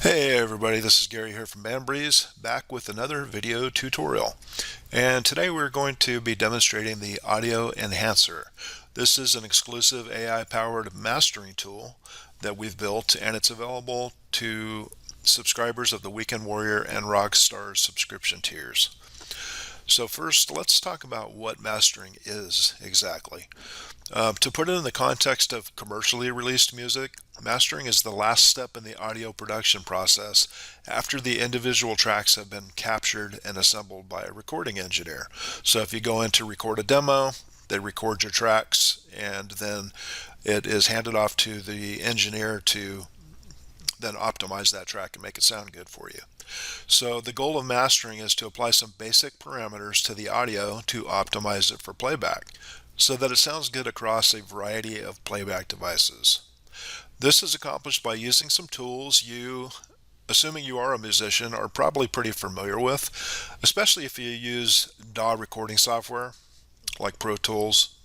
Hey everybody, this is Gary here from Bandbreeze, back with another video tutorial. And today we're going to be demonstrating the Audio Enhancer. This is an exclusive AI-powered mastering tool that we've built, and it's available to subscribers of the Weekend Warrior and Rockstar subscription tiers. So first, let's talk about what mastering is exactly. To put it in the context of commercially released music, mastering is the last step in the audio production process after the individual tracks have been captured and assembled by a recording engineer. So if you go in to record a demo, they record your tracks, and then it is handed off to the engineer to then optimize that track and make it sound good for you. So the goal of mastering is to apply some basic parameters to the audio to optimize it for playback, so that it sounds good across a variety of playback devices. This is accomplished by using some tools you, assuming you are a musician, are probably pretty familiar with, especially if you use DAW recording software like Pro Tools,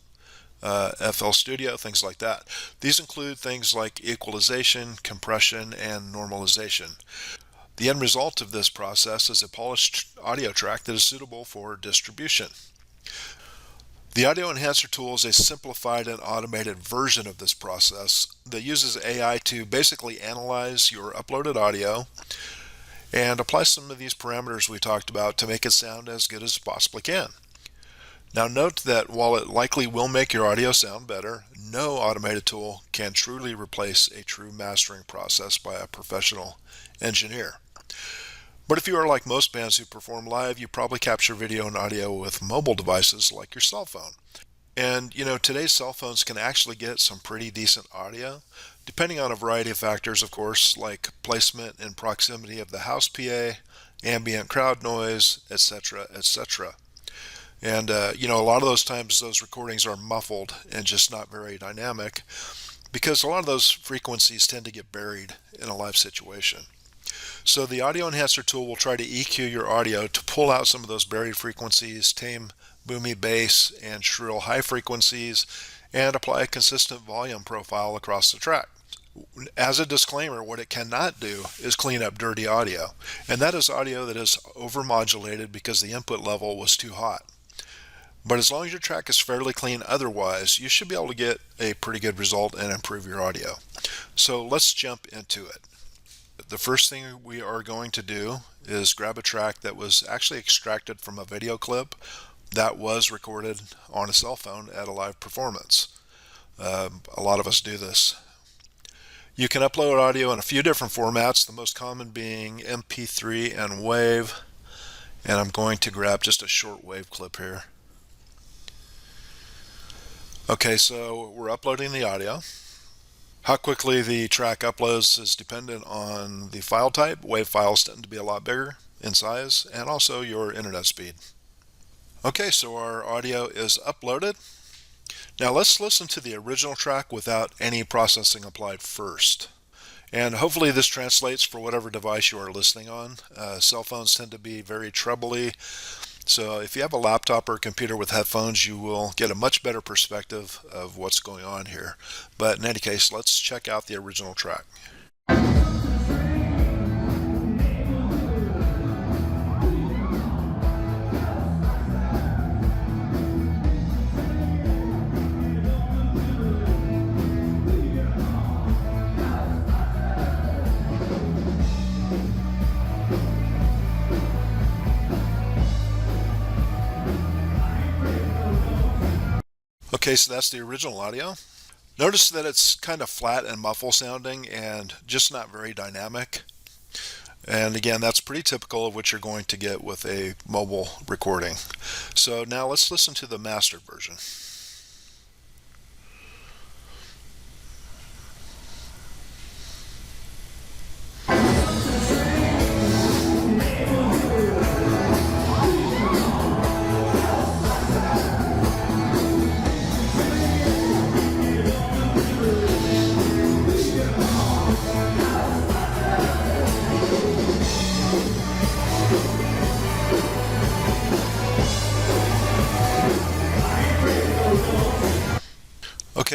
FL Studio, things like that. These include things like equalization, compression, and normalization. The end result of this process is a polished audio track that is suitable for distribution. The Audio Enhancer tool is a simplified and automated version of this process that uses AI to basically analyze your uploaded audio and apply some of these parameters we talked about to make it sound as good as it possibly can. Now note that while it likely will make your audio sound better, no automated tool can truly replace a true mastering process by a professional engineer. But if you are like most bands who perform live, you probably capture video and audio with mobile devices like your cell phone. And today's cell phones can actually get some pretty decent audio, depending on a variety of factors, of course, like placement and proximity of the house PA, ambient crowd noise, etc., etc. And a lot of those times those recordings are muffled and just not very dynamic, because a lot of those frequencies tend to get buried in a live situation. So the Audio Enhancer tool will try to EQ your audio to pull out some of those buried frequencies, tame boomy bass and shrill high frequencies, and apply a consistent volume profile across the track. As a disclaimer, what it cannot do is clean up dirty audio, and that is audio that is overmodulated because the input level was too hot. But as long as your track is fairly clean otherwise, you should be able to get a pretty good result and improve your audio. So let's jump into it. The first thing we are going to do is grab a track that was actually extracted from a video clip that was recorded on a cell phone at a live performance. A lot of us do this. You can upload audio in a few different formats, the most common being MP3 and WAV. And I'm going to grab just a short WAV clip here. Okay, so we're uploading the audio. How quickly the track uploads is dependent on the file type. WAV files tend to be a lot bigger in size, and also your internet speed. Okay, so our audio is uploaded. Now let's listen to the original track without any processing applied first. And hopefully this translates for whatever device you are listening on. Cell phones tend to be very trebly. So if you have a laptop or a computer with headphones, you will get a much better perspective of what's going on here. But in any case, let's check out the original track. Okay, so that's the original audio. Notice that it's kind of flat and muffled sounding and just not very dynamic. And again, that's pretty typical of what you're going to get with a mobile recording. So now let's listen to the mastered version.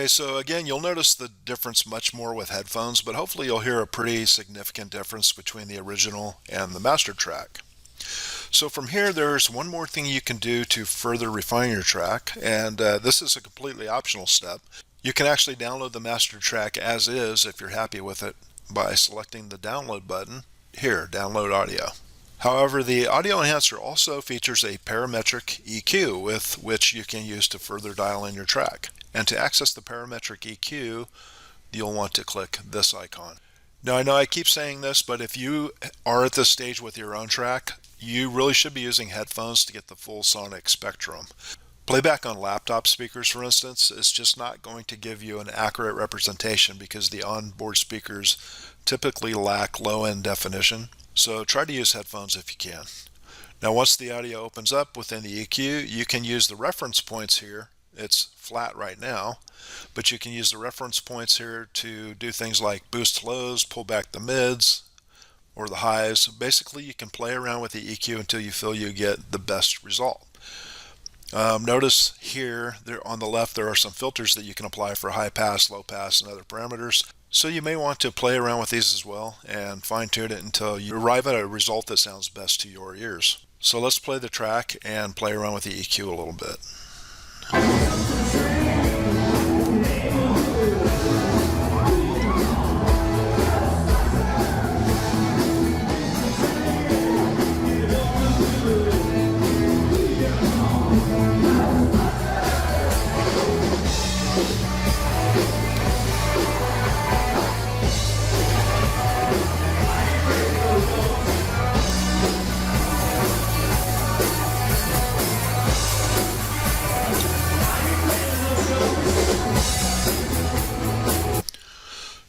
Okay, so again, you'll notice the difference much more with headphones, but hopefully you'll hear a pretty significant difference between the original and the master track. So from here, there's one more thing you can do to further refine your track, and this is a completely optional step. You can actually download the master track as is if you're happy with it by selecting the download button here, download audio. However, the audio enhancer also features a parametric EQ with which you can use to further dial in your track. And to access the parametric EQ, you'll want to click this icon. Now, I know I keep saying this, but if you are at this stage with your own track, you really should be using headphones to get the full sonic spectrum. Playback on laptop speakers, for instance, is just not going to give you an accurate representation because the onboard speakers typically lack low-end definition. So try to use headphones if you can. Now, once the audio opens up within the EQ, you can use the reference points here. It's flat right now, but you can use the reference points here to do things like boost lows, pull back the mids, or the highs. Basically, you can play around with the EQ until you feel you get the best result. Notice here there on the left there are some filters that you can apply for high pass, low pass, and other parameters. So you may want to play around with these as well and fine tune it until you arrive at a result that sounds best to your ears. So let's play the track and play around with the EQ a little bit.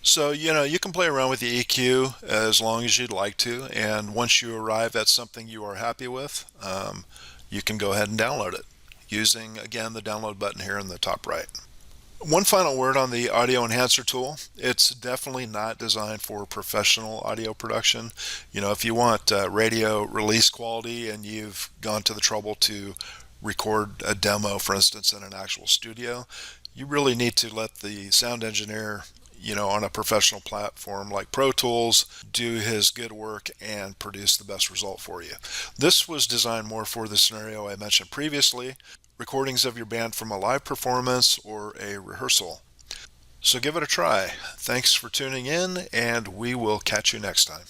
So, you can play around with the EQ as long as you'd like to, and once you arrive at something you are happy with, you can go ahead and download it using, again, the download button here in the top right. One final word on the audio enhancer tool. It's definitely not designed for professional audio production. If you want radio release quality and you've gone to the trouble to record a demo, for instance, in an actual studio, you really need to let the sound engineer on a professional platform like Pro Tools do his good work and produce the best result for you. This was designed more for the scenario I mentioned previously, recordings of your band from a live performance or a rehearsal. So give it a try. Thanks for tuning in, and we will catch you next time.